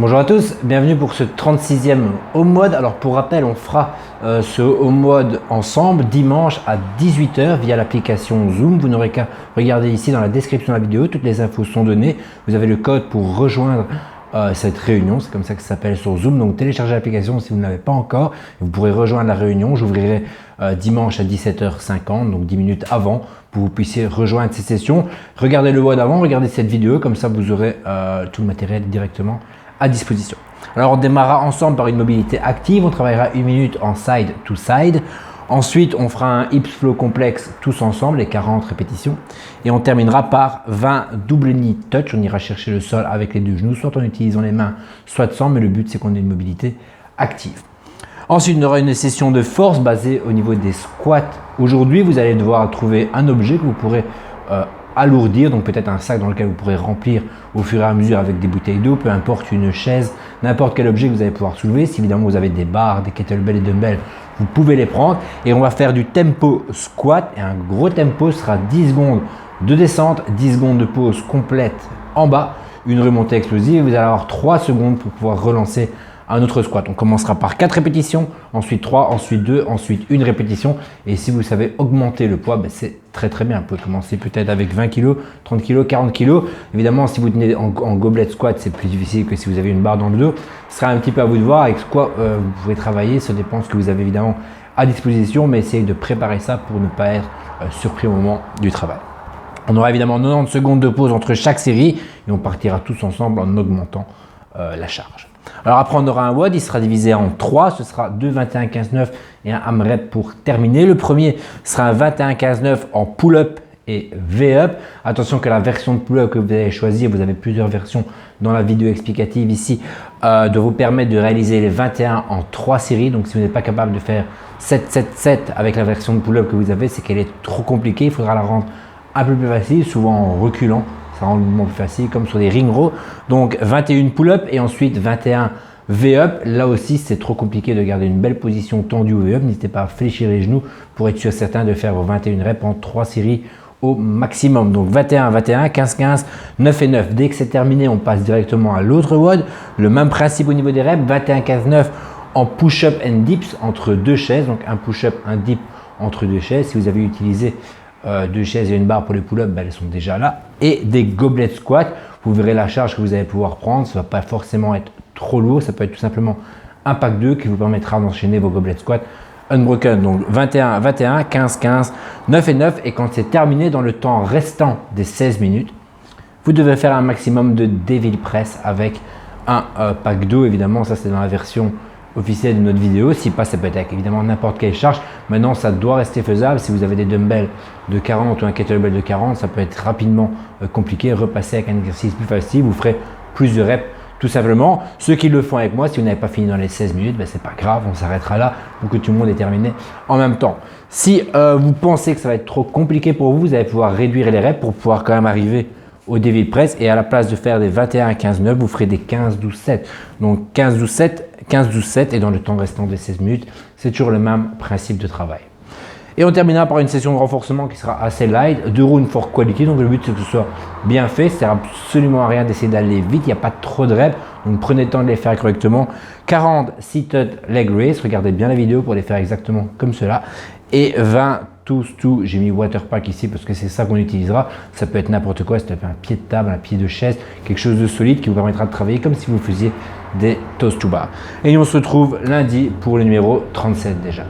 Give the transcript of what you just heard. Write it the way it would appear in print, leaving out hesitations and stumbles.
Bonjour à tous, bienvenue pour ce 36e home WOD. Alors pour rappel, on fera ce home WOD ensemble dimanche à 18 h via l'application Zoom. Vous n'aurez qu'à regarder ici dans la description de la vidéo, toutes les infos sont données. Vous avez le code pour rejoindre cette réunion, c'est comme ça que ça s'appelle sur Zoom. Donc téléchargez l'application si vous ne l'avez pas encore. Vous pourrez rejoindre la réunion. J'ouvrirai dimanche à 17 h 50, donc 10 minutes avant, pour que vous puissiez rejoindre ces sessions. Regardez le WOD avant, regardez cette vidéo, comme ça vous aurez tout le matériel directement à disposition. Alors on démarrera ensemble par une mobilité active, on travaillera 1 minute en side to side. Ensuite on fera un hips flow complexe tous ensemble, les 40 répétitions. Et on terminera par 20 double knee touch, on ira chercher le sol avec les deux genoux, soit en utilisant les mains, soit sans, mais le but c'est qu'on ait une mobilité active. Ensuite on aura une session de force basée au niveau des squats. Aujourd'hui vous allez devoir trouver un objet que vous pourrez alourdir, donc peut-être un sac dans lequel vous pourrez remplir au fur et à mesure avec des bouteilles d'eau, peu importe, une chaise, n'importe quel objet que vous allez pouvoir soulever. Si évidemment vous avez des barres, des kettlebells et dumbbells, vous pouvez les prendre. Et on va faire du tempo squat, et un gros tempo sera 10 secondes de descente, 10 secondes de pause complète en bas, une remontée explosive. Vous allez avoir 3 secondes pour pouvoir relancer un autre squat. On commencera par 4 répétitions, ensuite 3, ensuite 2, ensuite une répétition. Et si vous savez augmenter le poids, c'est très bien. Vous pouvez commencer peut-être avec 20 kg, 30 kg, 40 kg. Évidemment, si vous tenez en gobelet squat, c'est plus difficile que si vous avez une barre dans le dos. Ce sera un petit peu à vous de voir avec quoi vous pouvez travailler. Ça dépend de ce que vous avez évidemment à disposition, mais essayez de préparer ça pour ne pas être surpris au moment du travail. On aura évidemment 90 secondes de pause entre chaque série et on partira tous ensemble en augmentant la charge. Alors après on aura un WOD, il sera divisé en 3, ce sera 2 21 15 9 et un AMRAP pour terminer. Le premier sera un 21 15 9 en pull-up et V-up. Attention que la version de pull-up que vous allez choisir, vous avez plusieurs versions dans la vidéo explicative ici, de vous permettre de réaliser les 21 en 3 séries. Donc si vous n'êtes pas capable de faire 7 7 7 avec la version de pull-up que vous avez, c'est qu'elle est trop compliquée, il faudra la rendre un peu plus facile, souvent en reculant. Ça rend le mouvement plus facile, comme sur des ring rows. Donc 21 pull-up et ensuite 21 V-up. Là aussi, c'est trop compliqué de garder une belle position tendue au V-up. N'hésitez pas à fléchir les genoux pour être sûr certain de faire vos 21 reps en 3 séries au maximum. Donc 21, 21, 15, 15, 9 et 9. Dès que c'est terminé, on passe directement à l'autre WOD. Le même principe au niveau des reps. 21, 15, 9 en push-up and dips entre 2 chaises. Donc un push-up, un dip entre 2 chaises. Si vous avez utilisé 2 chaises et une barre pour les pull-ups, elles sont déjà là. Et des goblet squats, vous verrez la charge que vous allez pouvoir prendre. Ça ne va pas forcément être trop lourd, ça peut être tout simplement un pack 2 qui vous permettra d'enchaîner vos goblet squats unbroken. Donc 21, 21, 15, 15, 9 et 9. Et quand c'est terminé, dans le temps restant des 16 minutes, vous devez faire un maximum de devil press avec un pack 2. Évidemment, ça c'est dans la version officielle de notre vidéo. Si pas, ça peut être avec évidemment n'importe quelle charge. Maintenant, ça doit rester faisable. Si vous avez des dumbbells de 40 ou un kettlebell de 40, ça peut être rapidement compliqué. Repasser avec un exercice plus facile, vous ferez plus de reps tout simplement. Ceux qui le font avec moi, si vous n'avez pas fini dans les 16 minutes, c'est pas grave, on s'arrêtera là pour que tout le monde ait terminé en même temps. Si vous pensez que ça va être trop compliqué pour vous, vous allez pouvoir réduire les reps pour pouvoir quand même arriver au devil press, et à la place de faire des 21 15 9, vous ferez des 15 12 7. Donc 15 12 7, 15 12 7, et dans le temps restant des 16 minutes, c'est toujours le même principe de travail. Et on terminera par une session de renforcement qui sera assez light, 2 rounds for quality. Donc le but c'est que ce soit bien fait, ça sert absolument à rien d'essayer d'aller vite, il n'y a pas trop de reps, donc prenez le temps de les faire correctement. 40 seated leg raise, regardez bien la vidéo pour les faire exactement comme cela. Et 20 to, j'ai mis water pack ici parce que c'est ça qu'on utilisera. Ça peut être n'importe quoi, c'est un pied de table, un pied de chaise, quelque chose de solide qui vous permettra de travailler comme si vous faisiez des toast to bar. Et on se retrouve lundi pour le numéro 37 déjà.